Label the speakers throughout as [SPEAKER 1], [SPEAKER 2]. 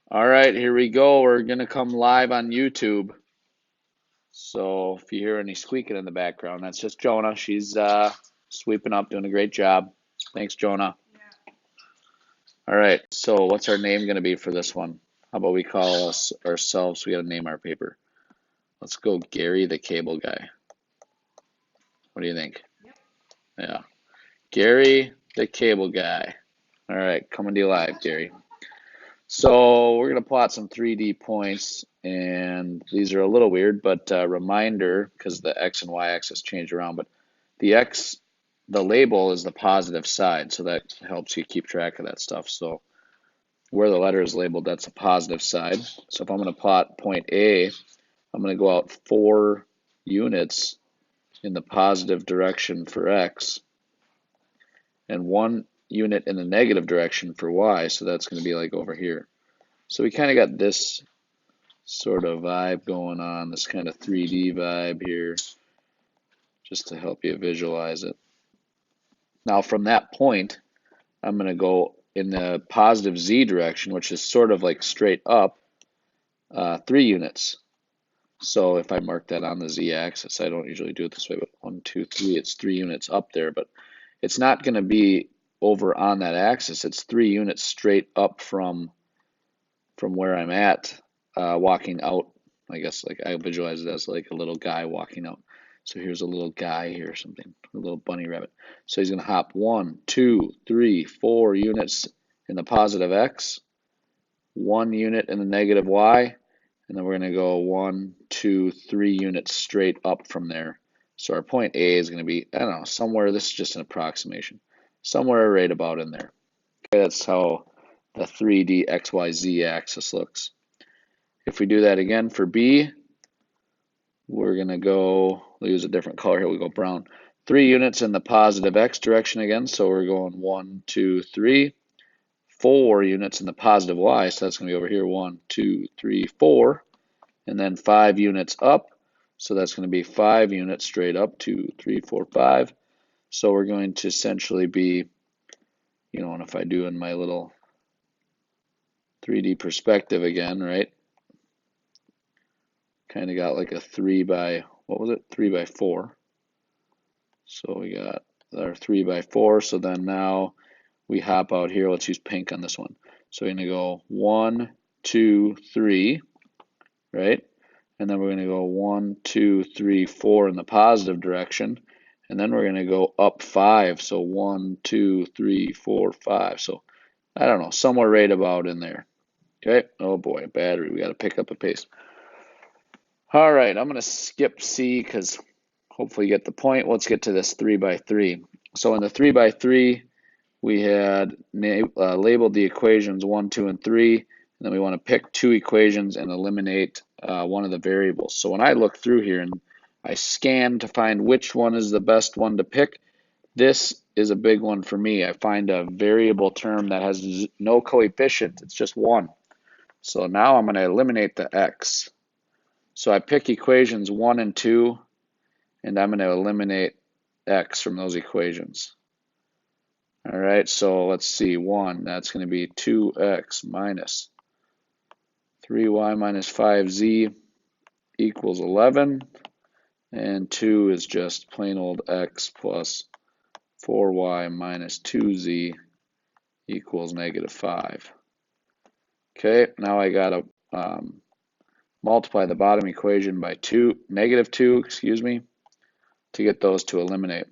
[SPEAKER 1] All right, here we go. We're going to come live on YouTube. So if you hear any squeaking in the background, that's just Jonah. She's sweeping up, doing a great job. Thanks, Jonah. All right, so what's our name going to be for this one? How about we call us ourselves? We got to name our paper. Let's go Gary the Cable Guy. What do you think? Yeah. Gary the Cable Guy. All right, coming to you live, Gary. So we're going to plot some 3D points, and these are a little weird, but reminder, because the X and Y axis change around, but the X, the label is the positive side, so that helps you keep track of that stuff. So where the letter is labeled, that's a positive side. So if I'm going to plot point A, I'm going to go out 4 units in the positive direction for X, and 1 unit in the negative direction for Y, so that's going to be like over here. So we kind of got this sort of vibe going on, this kind of 3D vibe here, just to help you visualize it. Now from that point, I'm going to go in the positive Z direction, which is sort of like straight up, 3 units. So if I mark that on the Z axis, I don't usually do it this way, but 1, 2, 3, it's 3 units up there, but it's not going to be over on that axis. It's 3 units straight up from where I'm at, walking out. I guess like I visualize it as like a little guy walking out. So here's a little guy here or something, a little bunny rabbit. So he's going to hop 1, 2, 3, 4 units in the positive X, 1 unit in the negative Y, and then we're going to go 1, 2, 3 units straight up from there. So our point A is going to be, I don't know, somewhere, this is just an approximation, somewhere right about in there. Okay, that's how the 3D XYZ axis looks. If we do that again for B, we're going to go, we'll use a different color here, we'll go brown. 3 units in the positive X direction again, so we're going 1, 2, 3. 4 units in the positive Y, so that's going to be over here, 1, 2, 3, 4. And then 5 units up, so that's going to be 5 units straight up, 2, 3, 4, 5. So we're going to essentially be, and if I do in my little 3D perspective again, right? Kind of got like a 3 by, what was it? 3 by 4. So we got our 3 by 4. So then now we hop out here. Let's use pink on this one. So we're going to go 1, 2, 3, right? And then we're going to go 1, 2, 3, 4 in the positive direction. And then we're going to go up 5. So 1, 2, 3, 4, 5. So I don't know, somewhere right about in there. Okay. Oh boy, battery. We got to pick up a pace. All right, I'm going to skip C because hopefully you get the point. Let's get to this 3 by 3. So in the 3 by 3, we had labeled the equations 1, 2, and 3. And then we want to pick 2 equations and eliminate one of the variables. So when I look through here and I scan to find which one is the best one to pick, this is a big one for me. I find a variable term that has no coefficient. It's just 1. So now I'm going to eliminate the x. So I pick equations 1 and 2, and I'm going to eliminate x from those equations. All right, so let's see, 1, that's going to be 2x minus 3y minus 5z equals 11, and 2 is just plain old x plus 4y minus 2z equals negative 5. Okay, now I got to multiply the bottom equation by negative 2, to get those to eliminate.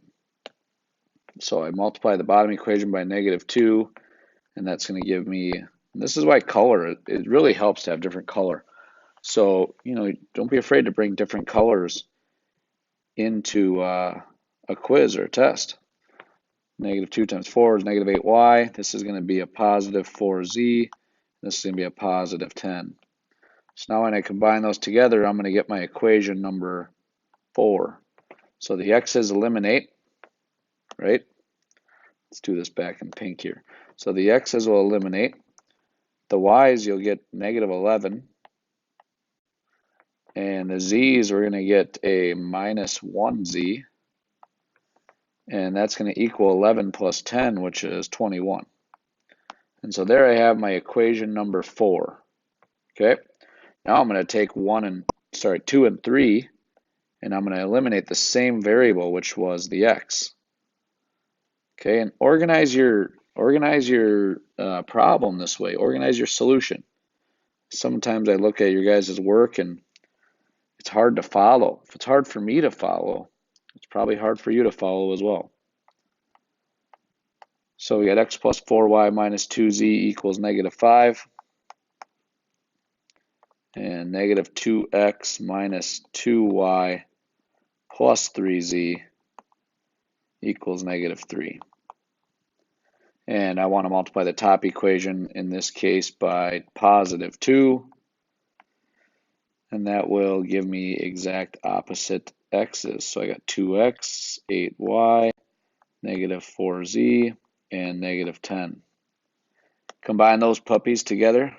[SPEAKER 1] So I multiply the bottom equation by negative 2, and that's going to give me, this is why color, it really helps to have different color. So, don't be afraid to bring different colors into a quiz or a test. Negative 2 times 4 is negative 8y. This is going to be a positive 4z. This is going to be a positive 10. So now when I combine those together, I'm going to get my equation number 4. So the x's eliminate, right? Let's do this back in pink here. So the x's will eliminate. The y's, you'll get negative 11. And the z's, we're going to get a minus 1z. And that's going to equal 11 plus 10, which is 21. And so there I have my equation number 4. Okay, now I'm going to take 2 and 3, and I'm going to eliminate the same variable, which was the x. Okay, and organize your problem this way. Organize your solution. Sometimes I look at your guys' work and it's hard to follow. If it's hard for me to follow, it's probably hard for you to follow as well. So we got x plus 4y minus 2z equals -5. And negative 2x minus 2y plus 3z equals -3. And I want to multiply the top equation, in this case, by +2. And that will give me exact opposite x's. So I got 2x, 8y, -4z, and -10. Combine those puppies together,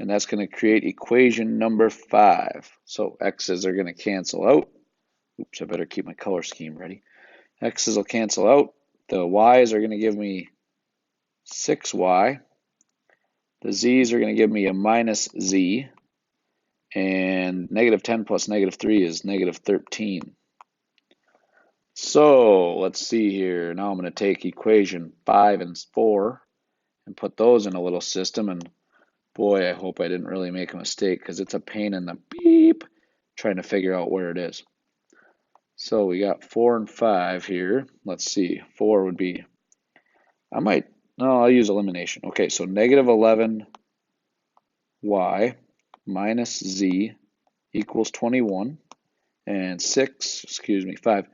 [SPEAKER 1] and that's going to create equation number 5. So x's are going to cancel out. Oops, I better keep my color scheme ready. X's will cancel out. The y's are going to give me 6y. The z's are going to give me a minus z. And -10 plus -3 is -13. So let's see here. Now I'm going to take equation 5 and 4 and put those in a little system. And boy, I hope I didn't really make a mistake, because it's a pain in the beep trying to figure out where it is. So we got 4 and 5 here. Let's see. 4 would be, I'll use elimination. Okay, so -11y minus z equals 21. And 5.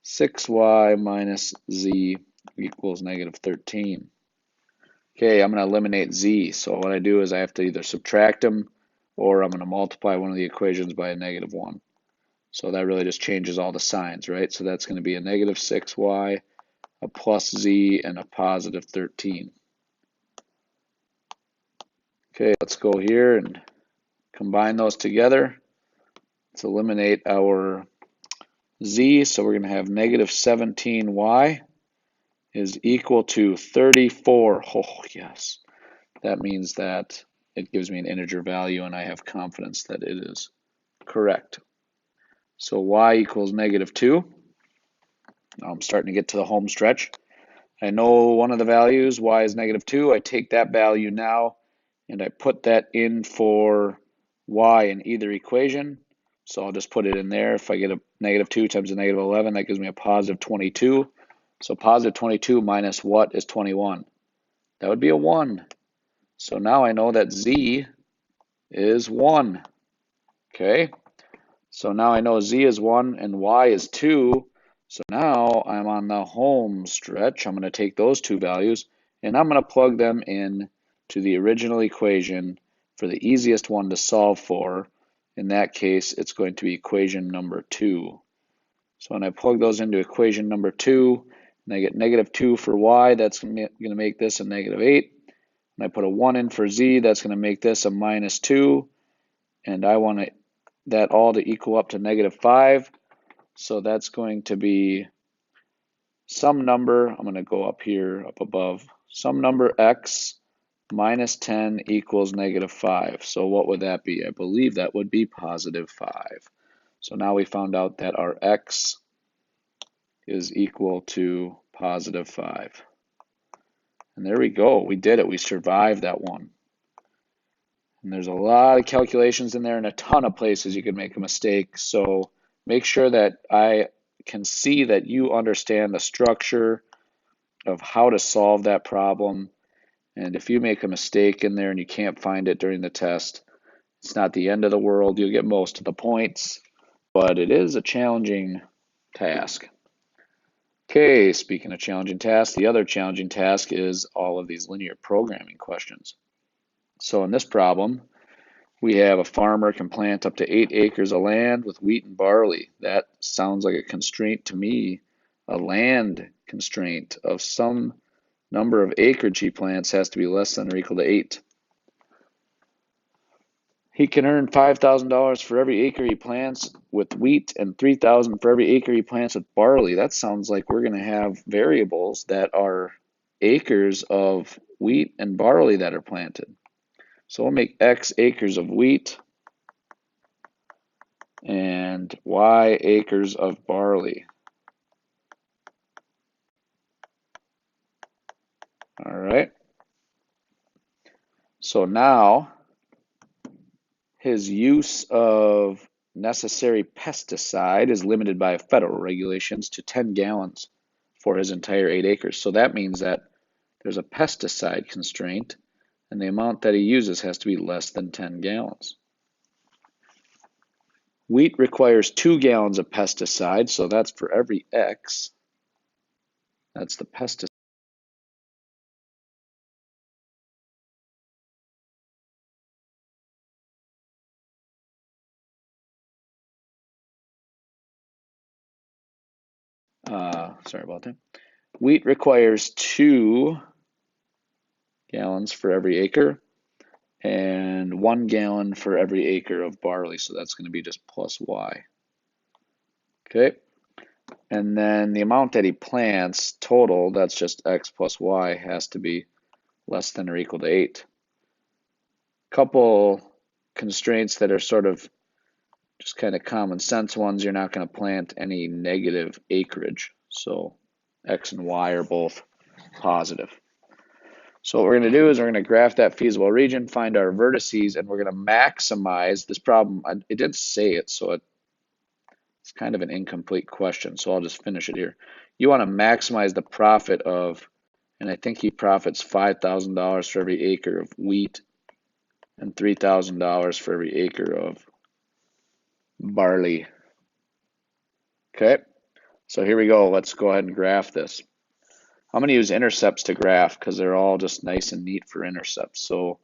[SPEAKER 1] 6y minus z equals -13. Okay, I'm going to eliminate z. So what I do is I have to either subtract them, or I'm going to multiply one of the equations by a -1. So that really just changes all the signs, right? So that's going to be a -6y, a plus z, and a +13. Okay, let's go here and combine those together. Let's eliminate our z. So we're going to have -17y is equal to 34. Oh, yes. That means that it gives me an integer value, and I have confidence that it is correct. So y equals -2. Now I'm starting to get to the home stretch. I know one of the values, y is -2. I take that value now, and I put that in for y in either equation. So I'll just put it in there. If I get a -2 times a -11, that gives me a +22. So +22 minus what is 21? That would be a 1. So now I know that z is 1. Okay, so now I know z is 1 and y is 2. So now I'm on the home stretch. I'm going to take those two values and I'm going to plug them in to the original equation for the easiest one to solve for. In that case, it's going to be equation number 2. So when I plug those into equation number 2, and I get -2 for y, that's going to make this a -8. And I put a 1 in for z, that's going to make this a -2. And I want that all to equal up to -5. So that's going to be some number. I'm going to go up here, up above. Some number x minus 10 equals -5. So what would that be? I believe that would be +5. So now we found out that our x is equal to +5. And there we go. We did it. We survived that one. And there's a lot of calculations in there and a ton of places you could make a mistake. So make sure that I can see that you understand the structure of how to solve that problem. And if you make a mistake in there and you can't find it during the test, it's not the end of the world. You'll get most of the points, but it is a challenging task. Okay, speaking of challenging tasks, the other challenging task is all of these linear programming questions. So in this problem, we have a farmer can plant up to 8 acres of land with wheat and barley. That sounds like a constraint to me, a land constraint of some number of acreage he plants has to be less than or equal to 8. He can earn $5,000 for every acre he plants with wheat and $3,000 for every acre he plants with barley. That sounds like we're going to have variables that are acres of wheat and barley that are planted. So we'll make X acres of wheat and Y acres of barley. All right. So now his use of necessary pesticide is limited by federal regulations to 10 gallons for his entire 8 acres. So that means that there's a pesticide constraint, and the amount that he uses has to be less than 10 gallons. Wheat requires 2 gallons of pesticide, so that's for every X. That's the pesticide. Sorry about that. Wheat requires 2 gallons for every acre and 1 gallon for every acre of barley. So that's going to be just plus Y. Okay. And then the amount that he plants total, that's just X plus Y, has to be less than or equal to 8. Couple constraints that are sort of just kind of common sense ones. You're not going to plant any negative acreage. So X and Y are both positive. So what we're going to do is we're going to graph that feasible region, find our vertices, and we're going to maximize this problem. It didn't say it, so it's kind of an incomplete question, so I'll just finish it here. You want to maximize the profit of, and I think he profits $5,000 for every acre of wheat and $3,000 for every acre of barley. Okay, so here we go. Let's go ahead and graph this. I'm going to use intercepts to graph because they're all just nice and neat for intercepts. So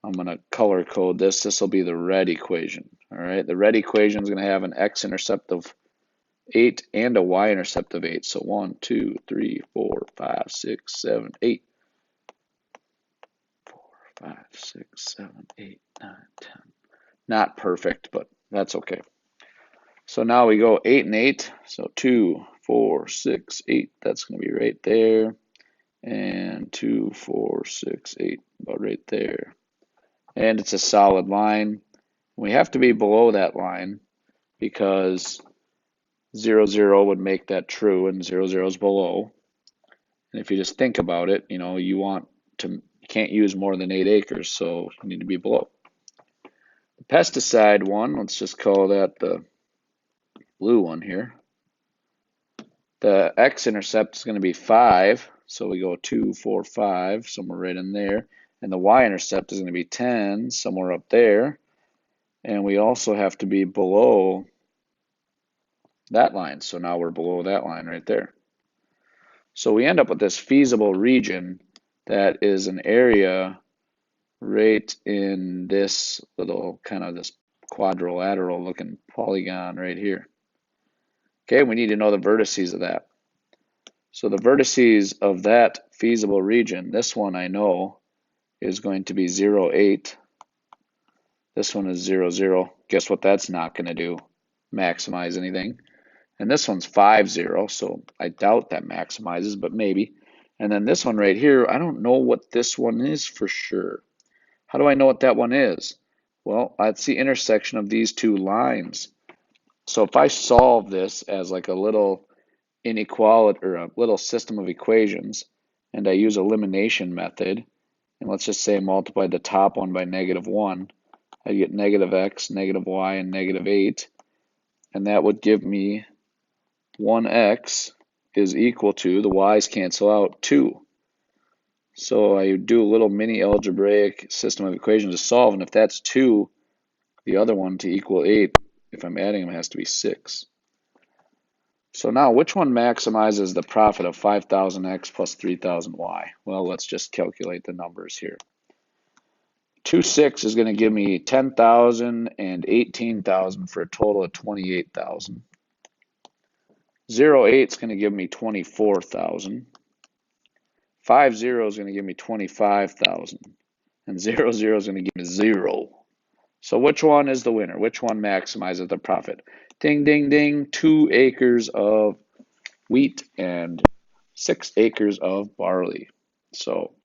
[SPEAKER 1] I'm going to color code this. This will be the red equation. All right, the red equation is going to have an x-intercept of 8 and a y-intercept of 8. So 1, 2, 3, 4, 5, 6, 7, 8. 4, 5, 6, 7, 8, 9, 10. Not perfect, but that's okay. So now we go 8 and 8. So 2, 4, 6, 8. That's going to be right there. And 2, 4, 6, 8, about right there. And it's a solid line. We have to be below that line because 0, 0 would make that true, and 0, 0 is below. And if you just think about it, you can't use more than 8 acres, so you need to be below. The pesticide one, let's just call that the blue one here. The x-intercept is going to be 5, so we go 2, 4, 5, somewhere right in there. And the y-intercept is going to be 10, somewhere up there. And we also have to be below that line. So now we're below that line right there. So we end up with this feasible region that is an area right in this little kind of this quadrilateral looking polygon right here. Okay, we need to know the vertices of that. So the vertices of that feasible region, this one I know is going to be 0, 8. This one is 0, 0. Guess what that's not going to do? Maximize anything. And this one's 5, 0, so I doubt that maximizes, but maybe. And then this one right here, I don't know what this one is for sure. How do I know what that one is? Well, that's the intersection of these two lines. So if I solve this as like a little inequality or a little system of equations, and I use elimination method, and let's just say I multiply the top one by -1, I get negative x, negative y, and negative 8, and that would give me 1x is equal to, the y's cancel out, 2. So I do a little mini algebraic system of equations to solve, and if that's 2, the other one to equal 8, if I'm adding them, has to be 6. So now, which one maximizes the profit of 5,000x plus 3,000y? Well, let's just calculate the numbers here. 2, 6 is going to give me 10,000 and 18,000 for a total of 28,000. 0, 8 is going to give me 24,000. 5, 0 is going to give me 25,000. And 0, 0 is going to give me 0. So which one is the winner? Which one maximizes the profit? Ding, ding, ding. 2 acres of wheat and 6 acres of barley. So